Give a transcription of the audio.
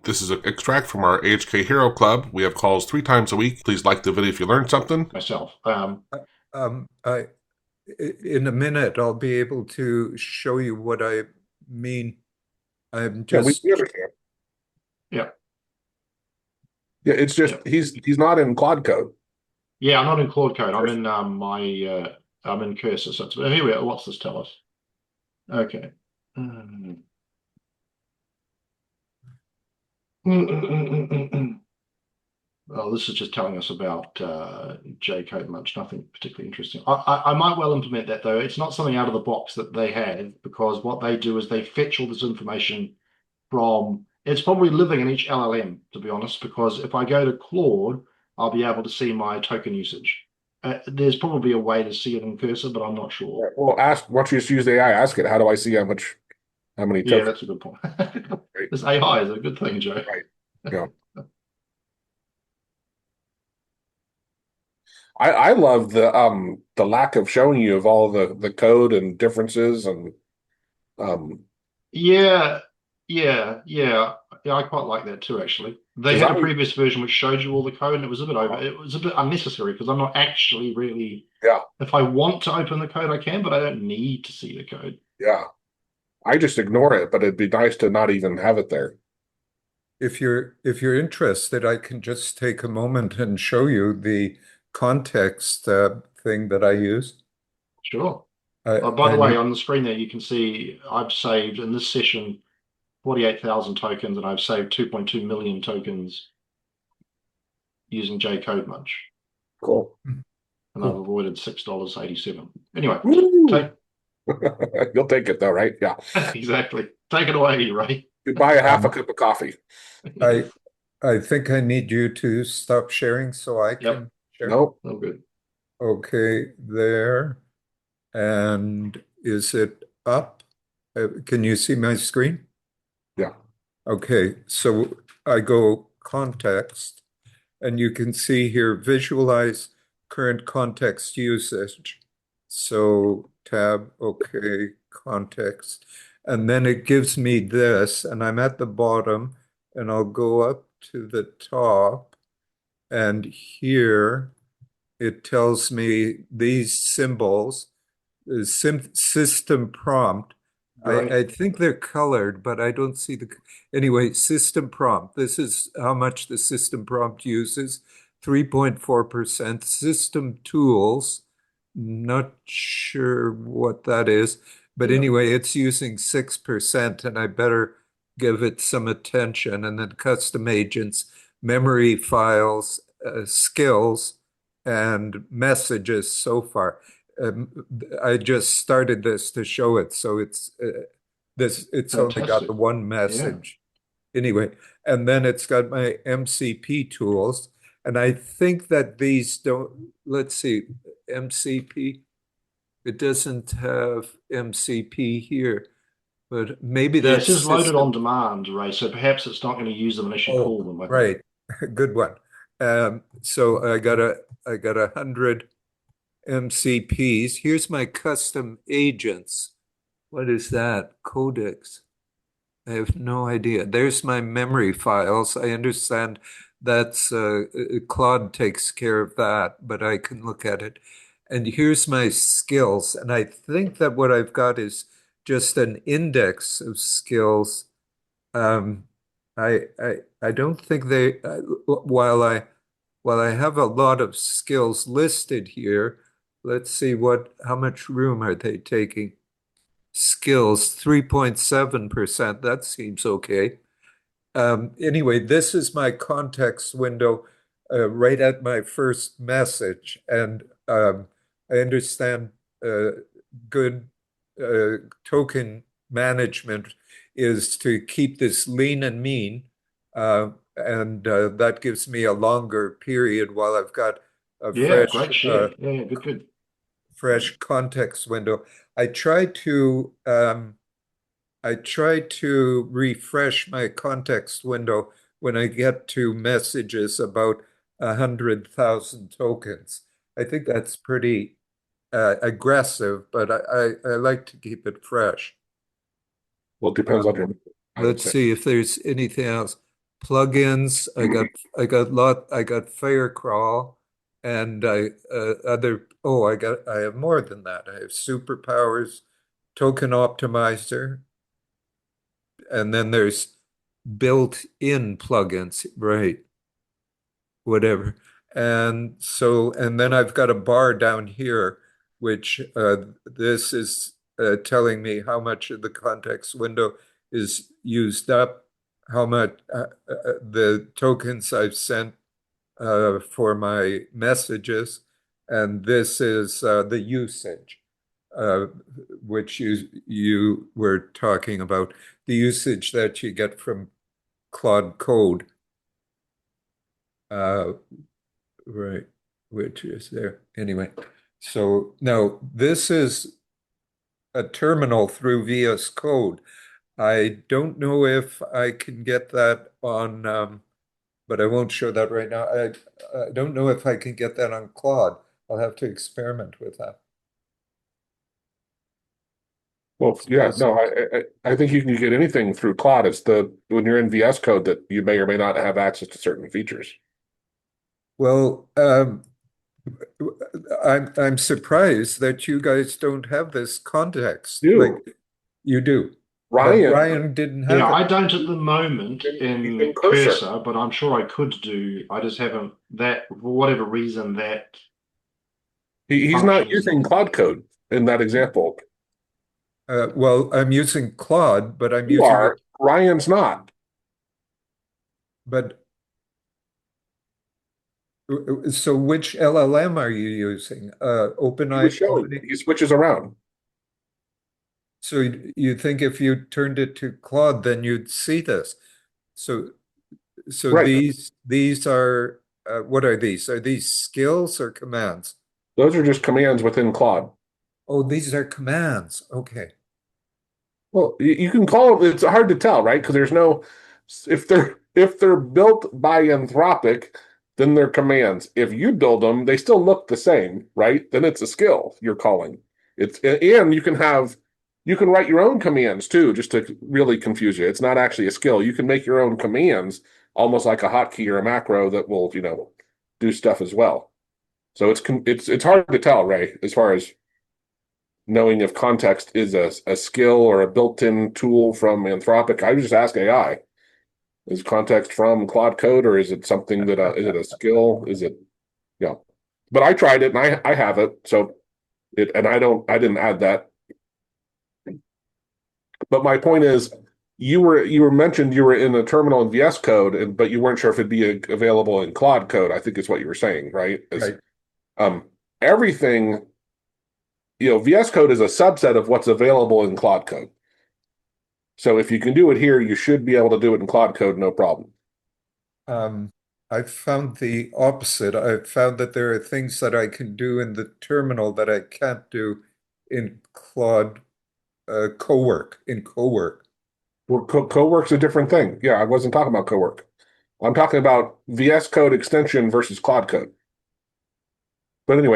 This is an extract from our AHK Hero Club. We have calls 3 times a week. Please like the video if you learned something. Myself. I in a minute I'll be able to show you what I mean. I'm Yeah, we just understand. Yeah. Yeah, it's just Yeah. he's not in Claude Code. Yeah, I'm not in Claude Code. I'm in I'm in Cursor. So here we are. What's this tell us? Okay. Well, this is just telling us about Jcode Munch, nothing particularly interesting. I might well implement that though. It's not something out of the box that they have, because what they do is they fetch all this information from, it's probably living in each LLM, to be honest, because if I go to Claude, I'll be able to see my token usage. There's probably a way to see it in Cursor, but I'm not sure. Well, ask once you just use AI, ask it, how do I see how many Yeah, tokens? that's a good point. Right. This AI is a good thing, Joe. Right. Yeah. I love the lack of showing you of all the code and differences and um Yeah, yeah. I quite like that too, actually. They because had a I'm previous version which showed you all the code, and it was a bit over. It was a bit unnecessary because I'm not actually really. yeah, If I want to open the code, I can, but I don't need to see the code. yeah. I just ignore it, but it'd be nice to not even have it there. if you're interested, I can just take a moment and show you the context thing that I use. Sure. I, By the I way, mean, on the screen there, you can see I've saved in this session 48,000 tokens, and I've saved 2.2 million tokens using Jcode Munch, Cool. and I've cool. avoided $6.87. Anyway, Woo! take You'll take it though, right? Yeah. exactly. Take it away, Ray. You buy a half a Um, cup of coffee. I I think I need you to stop sharing so I Yep. can share. Nope. All good. Okay, there. And is it up? Can you see my screen? Yeah. Okay, so I go context, and you can see here visualize current context usage. So tab, okay, context. And then it gives me this, and I'm at the bottom, and I'll go up to the top, and here it tells me these symbols, system prompt. Great. I think they're colored, but I don't see the. Anyway, system prompt. This is how much the system prompt uses, 3.4%. System tools, not sure what that is, but Yeah. anyway, it's using 6%, and I better give it some attention. And then custom agents, memory files, skills, and messages so far. I just started this to show it, so it's only got the Fantastic. one Yeah. message. Anyway, and then it's got my MCP tools, and I think that these don't, let's see, MCP, it doesn't have MCP here, but maybe Yeah, it that's says loaded system. on demand, Ray. So perhaps it's not going to use them unless you Oh, call them, I think. right. Good one. So I got 100 MCPs. Here's my custom agents. What is that? Codex. I have no idea. There's my memory files. I understand that's Claude takes care of that, but I can look at it. And here's my skills. And I think that what I've got is just an index of skills. Um, I don't think while I have a lot of skills listed here, let's see how much room are they taking? Skills, 3.7%. That seems okay. Anyway, this is my context window right at my first message. And I understand uh, good token management is to keep this lean and mean. And that gives me a longer period while I've got a Yeah, fresh great share. Yeah, yeah, good, good. fresh context window. I try to refresh my context window when I get to messages about 100,000 tokens. I think that's pretty aggressive, but I like to keep it fresh. Well, it depends on Um, your, I would let's say. see if there's anything else. plugins. I got Firecrawl, and I have more than that. I have superpowers, token optimizer, and then there's built-in plugins, right? Whatever. And then I've got a bar down here, which this is telling me how much of the context window is used up, how much the tokens I've sent for my messages, and this is the usage, uh, which you were talking about, the usage that you get from Claude Code. Right, which is there. Anyway, so now this is a terminal through VS Code. I don't know if I can get that on, but I won't show that right now. I don't know if I can get that on Claude. I'll have to experiment with that. Well, yeah, no, I think you can get anything through Claude. It's when you're in VS Code that you may or may not have access to certain features. Well, I'm surprised that you guys don't have this context. You. Like you do. But Ryan, Ryan didn't have Yeah, it. I don't at the moment You in can cursor. Cursor, but I'm sure I could do. I just haven't that for whatever reason that He's not function is using not. Claude Code in that example. Well, I'm using Claude, but I'm You using are. it. Ryan's not. But so which LLM are you using? He was showing. He switches around. So you think if you turned it to Claude, then you'd see this. So Right. these are what are these? Are these skills or commands? Those are just commands within Claude. Oh, these are commands. Okay. Well, you can call them. It's hard to tell, right? Because there's no. If they're built by Anthropic, then they're commands. If you build them, they still look the same, right? Then it's a skill you're calling. And you can write your own commands too, just to really confuse you. It's not actually a skill. You can make your own commands, almost like a hotkey or a macro that will, do stuff as well. So it's hard to tell, Ray, as far as knowing if context is a skill or a built-in tool from Anthropic. I would just ask AI. Is context from Claude Code, or is it something that is it a skill? Is it, yeah? But I tried it and I have it, so I didn't add that. But my point is, you mentioned you were in a terminal in VS Code, but you weren't sure if it'd be available in Claude Code. I think is what you were saying, right? Right. Everything, VS Code is a subset of what's available in Claude Code. So if you can do it here, you should be able to do it in Claude Code, no problem. I found the opposite. I found that there are things that I can do in the terminal that I can't do in Claude Cowork. Well, Cowork's a different thing. Yeah, I wasn't talking about Cowork. I'm talking about VS Code extension versus Claude Code. But anyway.